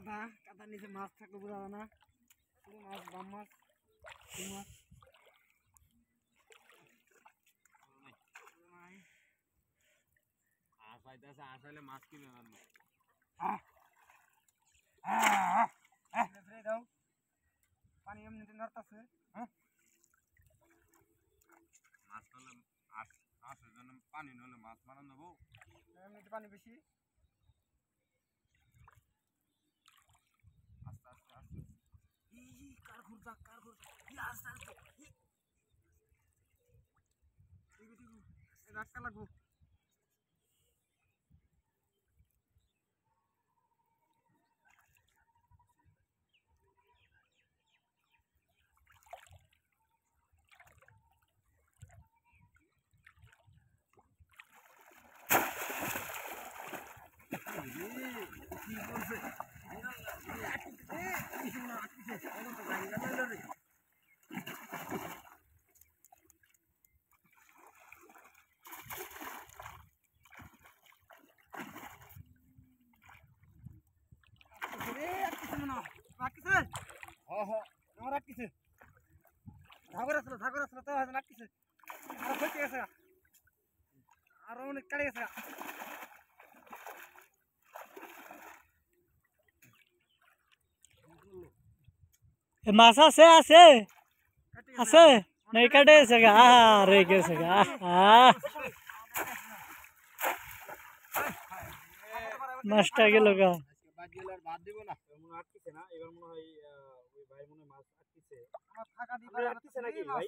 কাদা কাদার নিচে মাছ থাকলে বোঝা যায় না। শুধু মাছ, বাম মাছ, শিং মাছ। আসাইলে মাছ কিনে আনবো। দাও পানি এমনিতে নড়তাছে। হ্যাঁ মাছ হলে মাছের জন্য পানি নলে মাছ মারা নেবো। এমনিতে পানি বেশি। আস্তে আস্তে আস্তে কার ঘুরতা আস্তে আস্তে রাখতে লাগবো। ধাগর আসলো তো রাখতেছে। আর হইতে গেছে, আর অনেক কাটে গেছে। মাছ আছে আছে আছে নাই কাটে গেছে গা রে গেছে গা মাছটা গেল গা। বাদ দিব না মনে আটকিছে না এবার মনে হয় ওই ভাই মনে মাছ আটকিছে। আমার ফাঁকা দিয়ে আটকিছে নাকি ভাই?